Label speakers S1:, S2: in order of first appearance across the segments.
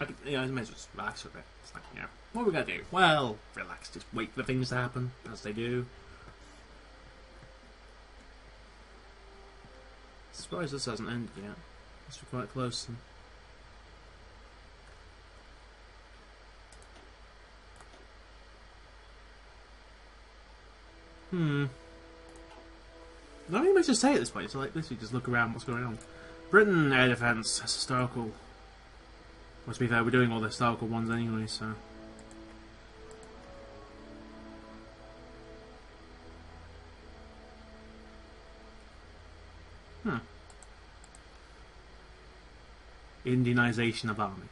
S1: I may as well just relax a bit. It's like, what are we gonna do? Well, relax. Just wait for things to happen as they do. Surprised this hasn't ended yet. It's quite close. Nothing much to say at this point, so like literally just look around what's going on. Britain air defence, that's historical. Well, to be fair, we're doing all the historical ones anyway, so. Indianization of army.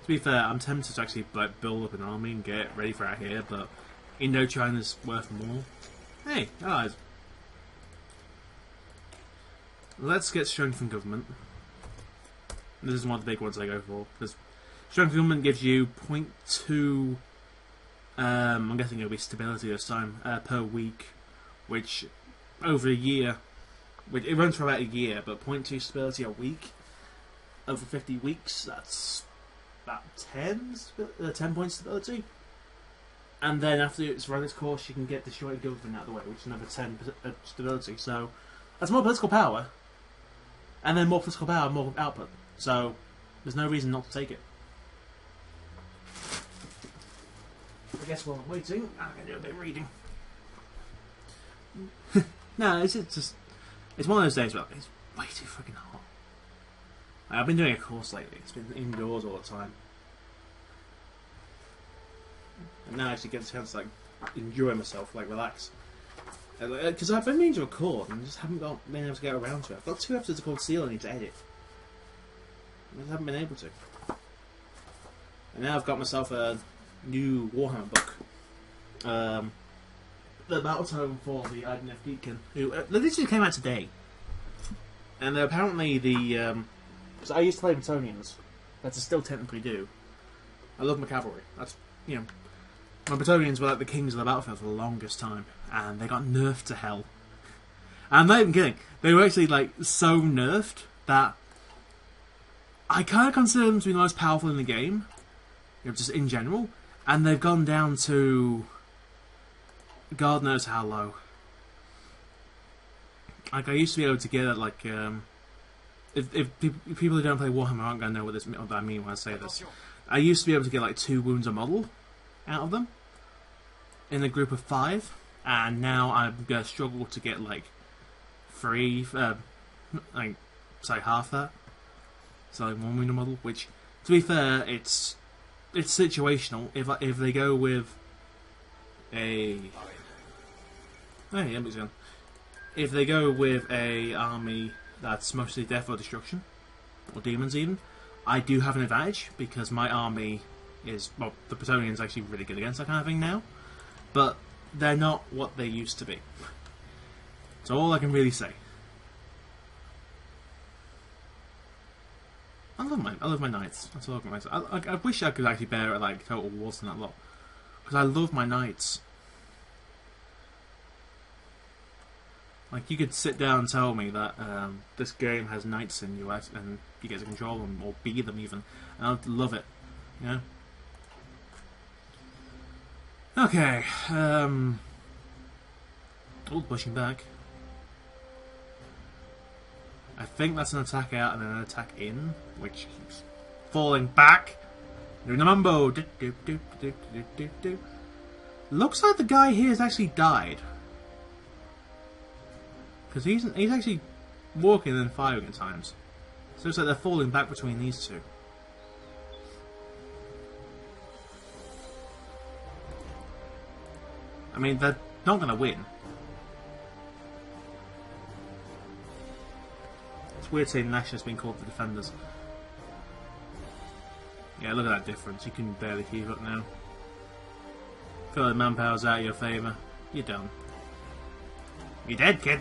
S1: To be fair, I'm tempted to actually like build up an army and get ready for out here, but Indochina's worth more. Hey, guys. Let's get strength from government. This is one of the big ones I go for. Because strength from government gives you 0.2... I'm guessing it'll be stability this time, per week. Which, over a year... It runs for about a year, but 0.2 stability a week. Over 50 weeks, that's... about 10 points stability, and then after it's run its course, you can get destroyed government out of the way, which is another 10 stability. So that's more political power, and then more political power, more output. So there's no reason not to take it. I guess while I'm waiting, I'm gonna do a bit of reading. No, it's one of those days where it's way too freaking hot. I've been doing a course lately. It's been indoors all the time. And now I actually get a chance to like enjoy myself, like relax. Because I've been meaning to record and just haven't been able to get around to it. I've got 2 episodes called Seal I need to edit. I just haven't been able to. And now I've got myself a new Warhammer book. The Battle Tome for the IDNF Deacon, who literally came out today. And apparently the... So I used to play Battalions. That's still technically do. I love my cavalry. That's, my Battalions were like the kings of the battlefield for the longest time, and they got nerfed to hell. And I'm not even kidding. They were actually like so nerfed that I kind of consider them to be the most powerful in the game, just in general. And they've gone down to God knows how low. Like I used to be able to get like. If people who don't play Warhammer aren't going to know what I mean when I say this. I used to be able to get like 2 wounds a model out of them in a group of 5, and now I'm going to struggle to get like 3, like say half that. So like 1 wound a model, which to be fair, it's situational. If they go with a if they go with a army that's mostly death or destruction, or demons even, I do have an advantage because my army is, well, the Praetorian's actually really good against that kind of thing now, but they're not what they used to be. That's all I can really say. I love my knights. That's all I can say. I wish I could actually bear it like Total Wars and that lot, because I love my knights. Like, you could sit down and tell me that this game has knights in you, and you get to control them, or be them even, and I'd love it, Okay, pushing back. I think that's an attack out and then an attack in, which keeps falling back. Doing the mumbo. Looks like the guy here has actually died. Because he's actually walking and firing at times. So it looks like they're falling back between these two. I mean, they're not going to win. It's weird saying Nationalists being called the Defenders. Yeah, look at that difference. You can barely keep up now. Feel like manpower's out of your favour. You're done. You're dead, kid.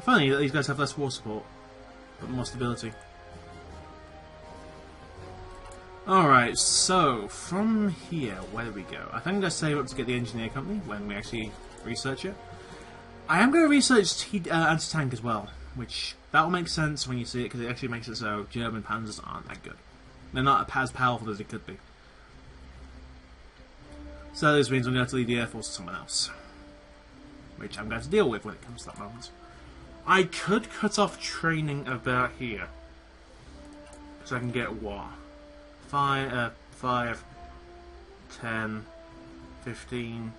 S1: Funny that these guys have less war support, but more stability. Alright, so from here, where do we go? I think I'm going to save up to get the engineer company when we actually research it. I am going to research anti-tank as well, which that will make sense when you see it because it actually makes it so German panzers aren't that good. They're not as powerful as they could be. So this means I'm going to have to leave the Air Force to someone else, which I'm going to have to deal with when it comes to that moment. I could cut off training about here, so I can get what? 5, 10, 15,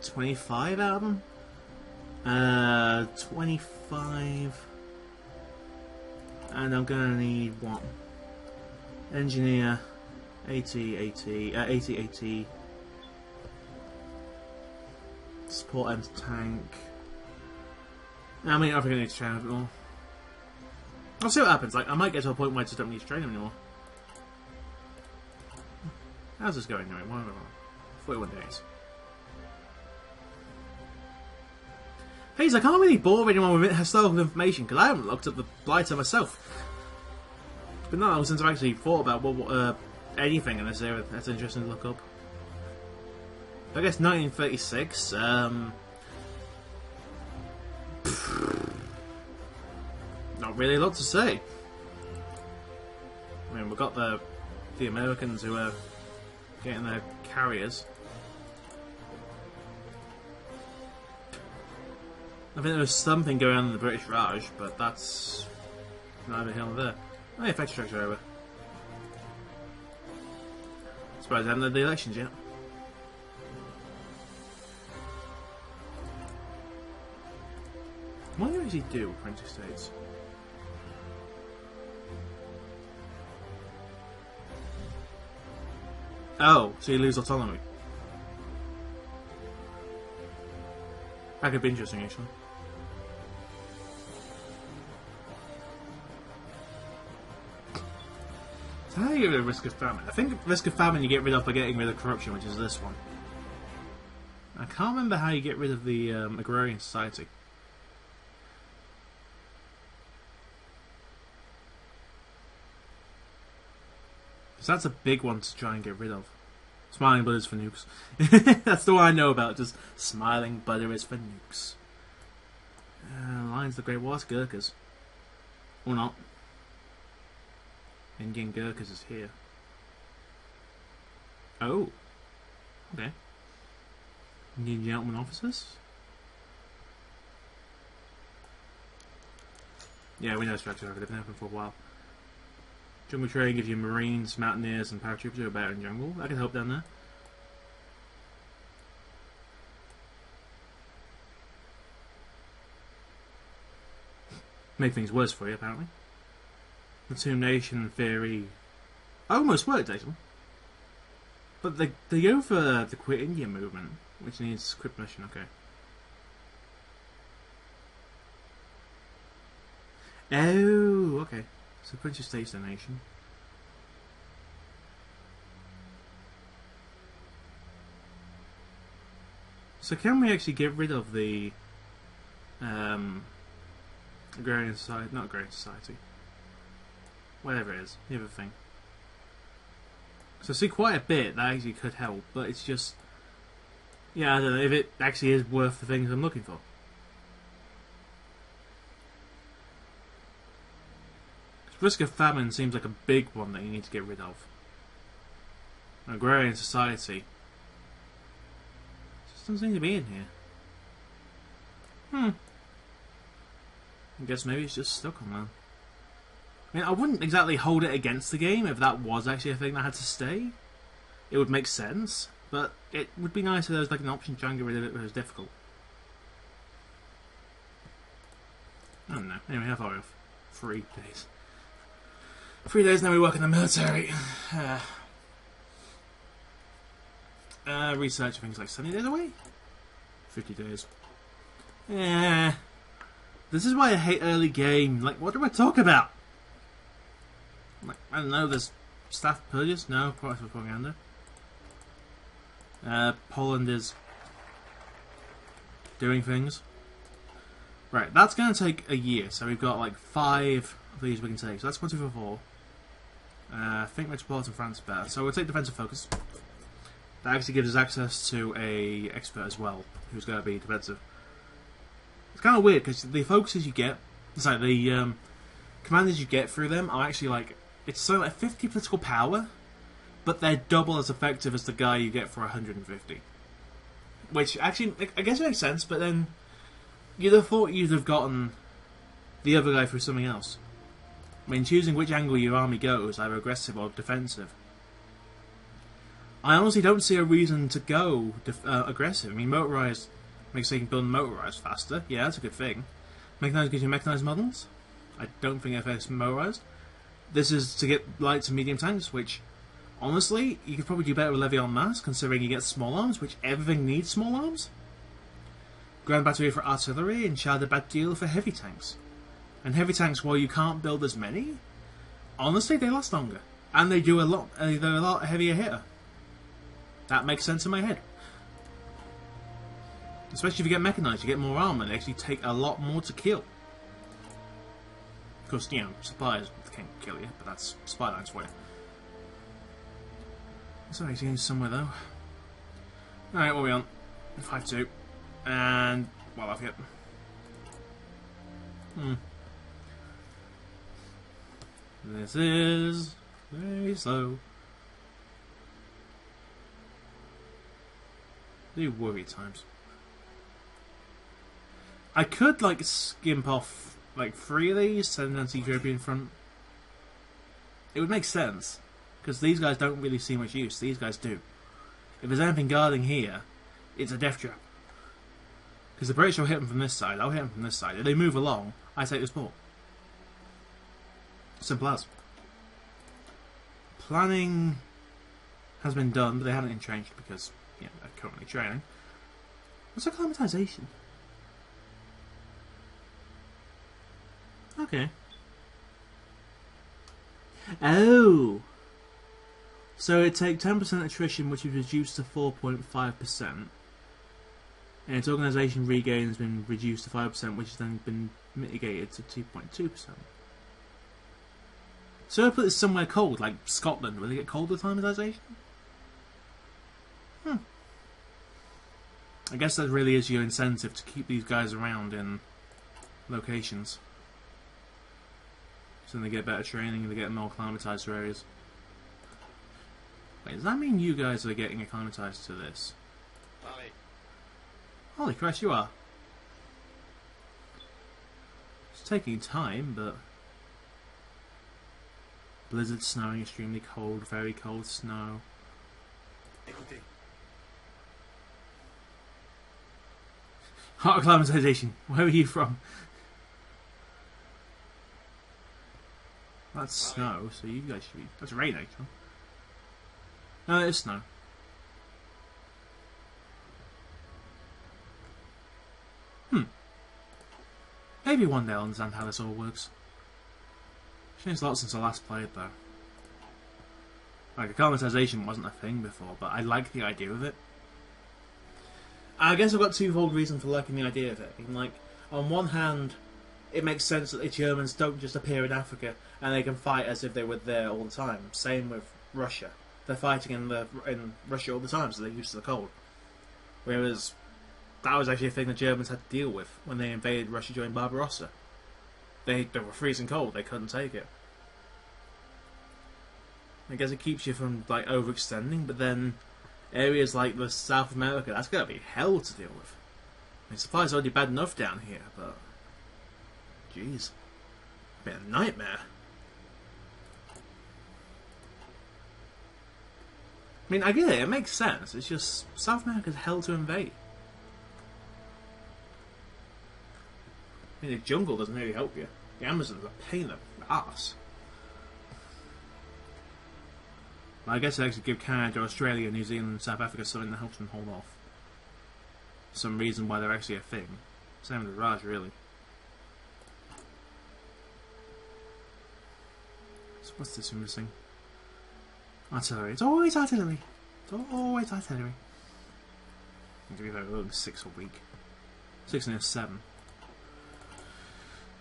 S1: 25 out of them? 25. And I'm gonna need what? Engineer, 80. Support anti-tank. I mean, I think I need to train a bit more. I'll see what happens. Like, I might get to a point where I just don't need to train anymore. How's this going anyway? 41 days. Please, I can't really bore anyone with historical information because I haven't looked up the Blighter myself. It's been that long since I've actually thought about anything in this area that's interesting to look up. I guess 1936. Not really a lot to say. I mean, we've got the Americans who are getting their carriers. I think there was something going on in the British Raj, but that's neither here nor there. Oh yeah, factory trucks are over. Surprised I haven't had the elections yet. What do you actually do with French estates? Oh, so you lose autonomy. That could be interesting, actually. So how do you get rid of risk of famine? I think risk of famine you get rid of by getting rid of corruption, which is this one. I can't remember how you get rid of the agrarian society. So that's a big one to try and get rid of. Smiling butters for nukes. That's the one I know about, just smiling butter is for nukes. Lions the Great Wars, Gurkhas. Or not. Indian Gurkhas is here. Oh. Okay. Indian gentlemen officers? Yeah, we know structure over. They've been happening for a while. Jungle Trade gives you Marines, Mountaineers, and Paratroopers who are better in jungle. That can help down there. Make things worse for you, apparently. The Tomb Nation, in theory, almost worked, actually. But they go for the Quit India movement, which needs Quit Mission, okay. Oh, okay. So Prince of States donation. So can we actually get rid of the agrarian society? Not agrarian society. Whatever it is, the other thing. So I see quite a bit that actually could help, but it's just, yeah, I don't know if it actually is worth the things I'm looking for. Risk of famine seems like a big one that you need to get rid of. An agrarian society. Just doesn't seem to be in here. I guess maybe it's just stuck on that. I mean, I wouldn't exactly hold it against the game if that was actually a thing that had to stay. It would make sense, but it would be nice if there was like an option to try and get rid of it when it was difficult. I don't know. Anyway, how far are we off? 3 days. 3 days now we work in the military. Research things like 70 days away? 50 days. Yeah. This is why I hate early game. Like, what do I talk about? Like, I don't know, there's staff purges? No, price of propaganda. Poland is doing things. Right, that's going to take a year, so we've got like 5 of these we can take. So that's 1, 2, 4, 4. I think Metropolitan France is better. So we'll take Defensive Focus. That actually gives us access to a expert as well, who's going to be defensive. It's kind of weird, because the focuses you get, it's like the commanders you get through them are actually like, it's so like 50 political power, but they're double as effective as the guy you get for 150. Which actually, I guess it makes sense, but then you'd have thought you'd have gotten the other guy through something else. I mean, choosing which angle your army goes, either aggressive or defensive. I honestly don't see a reason to go aggressive. I mean, motorized makes so you can build motorized faster. Yeah, that's a good thing. Mechanized gives you mechanized models. I don't think it affects motorized. This is to get light to medium tanks, which, honestly, you could probably do better with Levy en masse, considering you get small arms, which everything needs small arms. Grand Battery for artillery, and Char de Bataille for heavy tanks. And heavy tanks, while you can't build as many, honestly, they last longer. And they do a lot, they're a lot heavier hitter. That makes sense in my head. Especially if you get mechanized, you get more armor, they actually take a lot more to kill. Of course, you know, supplies can't kill you, but that's supply lines for you. Sorry, he's going somewhere though. Alright, what are we on? 5-2. And well, I've hit. This is very slow. The worry times. I could like skimp off like 3 of these, send them to European front. It would make sense because these guys don't really see much use. These guys do. If there's anything guarding here, it's a death trap. Because the British will hit them from this side, I'll hit them from this side. If they move along, I take this port. Simple as. Planning has been done, but they haven't entrenched because, you know, they're currently training. What's acclimatization? Okay. Oh! So it takes 10% attrition, which is reduced to 4.5%. And its organisation regain has been reduced to 5%, which has then been mitigated to 2.2%. So I put this somewhere cold, like Scotland, where they get cold with acclimatisation? I guess that really is your incentive to keep these guys around in locations. So then they get better training and they get more acclimatised to areas. Wait, does that mean you guys are getting acclimatised to this? Holy Christ, you are. It's taking time, but... Blizzard snowing, extremely cold, very cold snow. Hot acclimatization. Where are you from? That's snow, so you guys should be... That's rain, actually. No, it is snow. Maybe one day I'll understand how this all works. Changed a lot since I last played, though. Like, acclimatization wasn't a thing before, but I like the idea of it. I guess I've got twofold reason for liking the idea of it. I mean, like, on one hand, it makes sense that the Germans don't just appear in Africa and they can fight as if they were there all the time. Same with Russia. They're fighting in Russia all the time, so they're used to the cold. Whereas, that was actually a thing the Germans had to deal with when they invaded Russia during Barbarossa. They were freezing cold, they couldn't take it. I guess it keeps you from, like, overextending, but then areas like the South America, that's going to be hell to deal with. I mean, supplies are already bad enough down here, but... Jeez. Been a nightmare. I mean, I get it, it makes sense, it's just South America's hell to invade. I mean, the jungle doesn't really help you. The Amazon's a pain in the arse. I guess I actually give Canada, Australia, New Zealand and South Africa something that helps them hold off. Some reason why they're actually a thing. Same with Raj, really. So what's this we're missing? Artillery. It's always artillery. It's always artillery. I'm going to be like 6 a week. 6 and 7.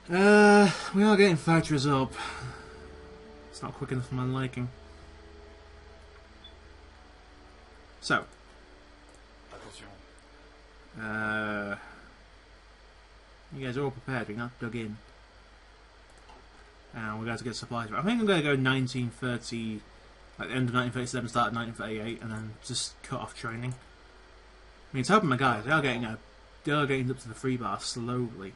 S1: We are getting factories up. It's not quick enough for my liking. So. You guys are all prepared, we're not dug in. And we're going to get supplies. I think I'm going to go 1930, like the end of 1937, start of 1938, and then just cut off training. I mean, it's helping my guys. They are getting up to the free bar slowly.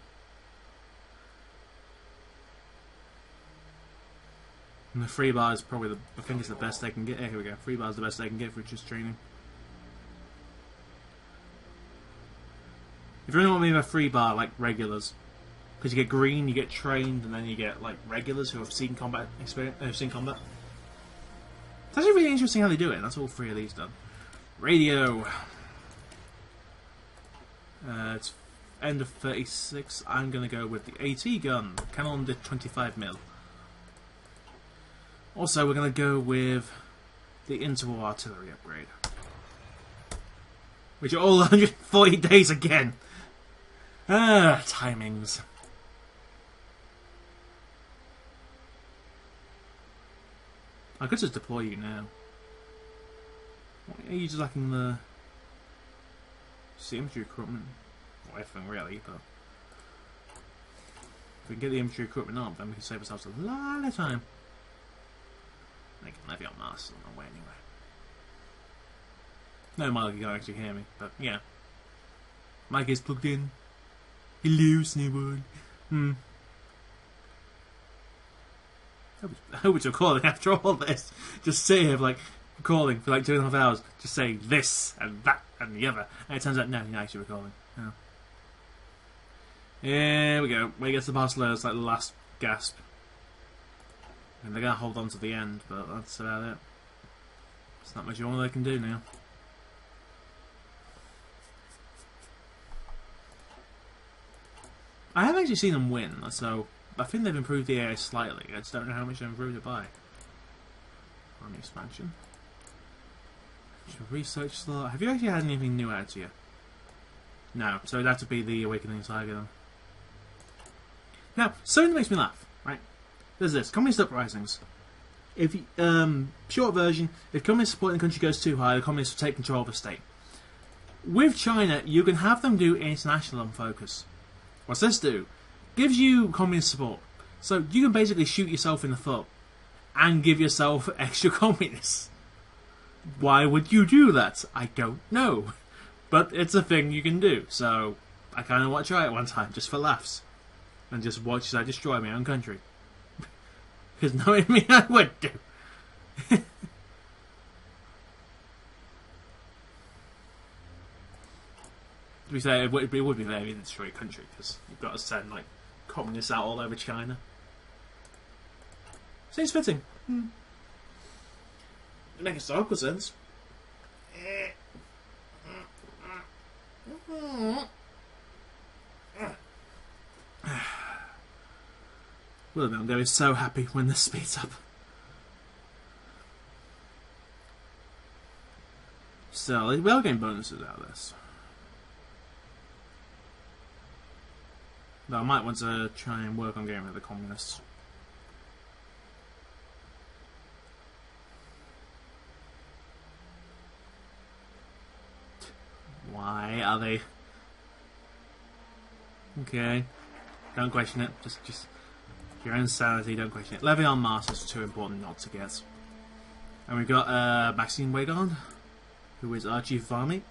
S1: And the free bar is probably I think it's the best they can get. Here we go. Free bar is the best they can get for just training. If you really want me to have a free bar, like regulars, because you get green, you get trained, and then you get like regulars who have seen combat experience. Seen combat. It's actually really interesting how they do it. That's all three of these done. Radio. It's end of 36. I'm gonna go with the AT gun, cannon de 25mm. Also, we're going to go with the interval artillery upgrade, which are all 140 days again. Timings. I could just deploy you now. Are you just lacking the infantry equipment? Well, everything really, but if we can get the infantry equipment up, then we can save ourselves a lot of time. I can levy on Mars on the way anyway. No, Mike, you can't actually hear me, but yeah. Mike is plugged in. Hello, Snowball. I hope it's recording after all this. Just sit here, like, recording for like 2.5 hours. Just say this and that and the other. And it turns out, no, you're not actually recording. No. Here we go. Where he gets the Barcelona, it's like the last gasp. And they're going to hold on to the end, but that's about it. There's not much more they can do now. I haven't actually seen them win, so I think they've improved the AI slightly. I just don't know how much they've improved it by. Army expansion. Research slot. Have you actually had anything new added to you? No, so it'd have to be the Awakening Tiger then. Now, something that makes me laugh, right? There's this, communist uprisings. If you, short version, if communist support in the country goes too high, the communists will take control of the state. With China, you can have them do international focus. What's this do? Gives you communist support. So you can basically shoot yourself in the foot and give yourself extra communists. Why would you do that? I don't know. But it's a thing you can do. So I kind of want to try it one time, just for laughs. And just watch as I destroy my own country. Because knowing me, I would do. To be fair, it would be very easy to destroy a country, because you've got to send like communists out all over China. Seems fitting. It makes historical sense. Wilhelm is so happy when this speeds up. So, we are getting bonuses out of this. Though I might want to try and work on getting rid of the communists. Why are they? Okay. Don't question it. Just your own sanity, don't question it. Levy on Mars is too important not to get. And we've got Maxime Weygand, who is our chief of army.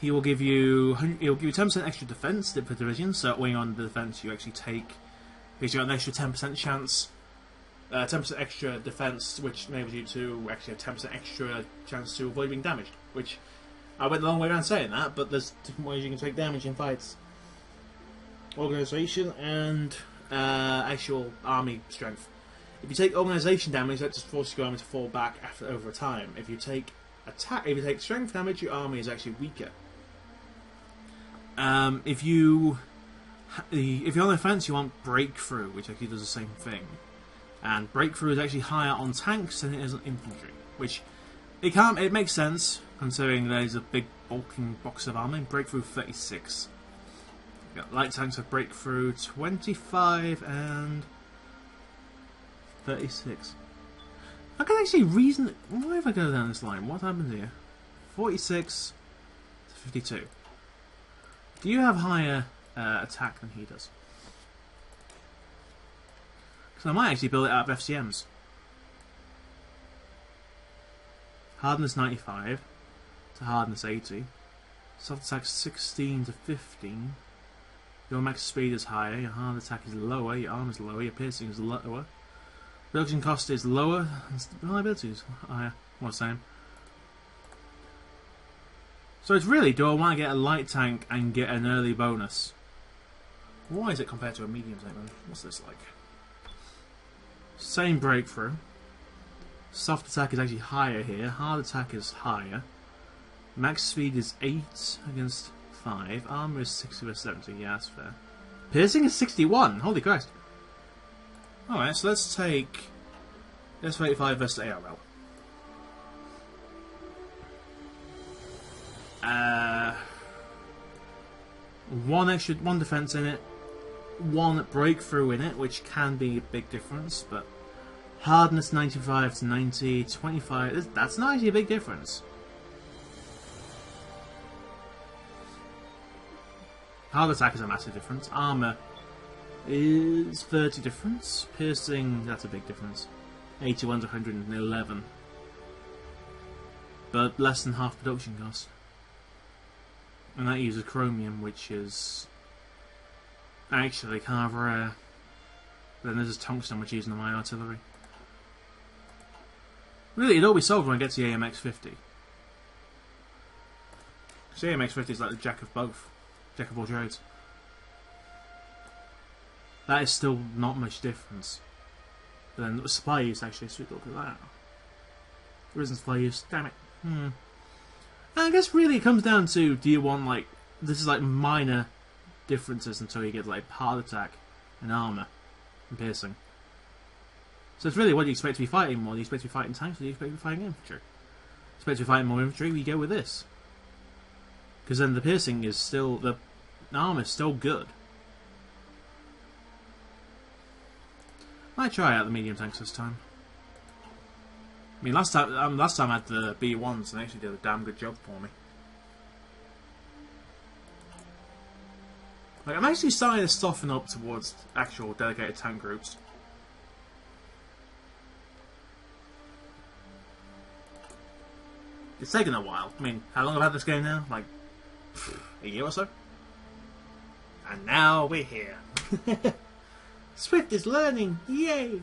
S1: He will give you 10% extra defense for divisions. So weighing on the defense, you actually take. Because you got an extra 10% chance, 10% extra defense, which enables you to actually have 10% extra chance to avoid being damaged. Which I went the long way around saying that, but there's different ways you can take damage in fights. Organisation and actual army strength. If you take organisation damage, that just forces your army to fall back over time. If you take strength damage, your army is actually weaker. If you're on the offense, you want breakthrough, which actually does the same thing. And breakthrough is actually higher on tanks than it is on infantry, which it makes sense considering there's a big bulking box of army. Breakthrough 36. Got light tanks of breakthrough 25 and 36. I can actually reason. Why if I go down this line? What happens here? 46 to 52. Do you have higher attack than he does? Because I might actually build it out of FCMs. Hardness 95 to hardness 80. Soft attack 16 to 15. Your max speed is higher, your hard attack is lower, your arm is lower, your piercing is lower. Production cost is lower, and reliability is higher. What I'm saying. So it's really, do I want to get a light tank and get an early bonus? Why is it compared to a medium tank then? What's this like? Same breakthrough. Soft attack is actually higher here, hard attack is higher. Max speed is 8 against 5. Armor is 60 versus 70. Yeah, that's fair. Piercing is 61. Holy Christ. Alright, so let's take S85 versus ARL. One defense in it, one breakthrough in it, which can be a big difference, but hardness 95 to 90, 25, that's not actually a big difference. Hard attack is a massive difference. Armor is 30 difference. Piercing, that's a big difference. 81 to 111. But less than half production cost. And that uses chromium, which is actually kind of rare. Then there's tungsten, which is using my artillery. Really, it'd all be solved when I get to the AMX-50. Because the AMX-50 is like the jack of both. Jack of all trades. That is still not much difference. But then the supply use actually, sweet look at that. There isn't supply use, damn it. And I guess really it comes down to, do you want like, this is like minor differences until you get like hard attack and armor and piercing. So it's really what do you expect to be fighting more? Do you expect to be fighting tanks or do you expect to be fighting infantry? Expect to be fighting more infantry, we go with this. Because then the piercing is still, the armor is still good. Might try out the medium tanks this time. I mean, last time I had the B1s and they actually did a damn good job for me. Like, I'm actually starting to soften up towards actual dedicated tank groups. It's taken a while. I mean, how long have I had this game now? Like, a year or so? And now we're here. Swift is learning! Yay!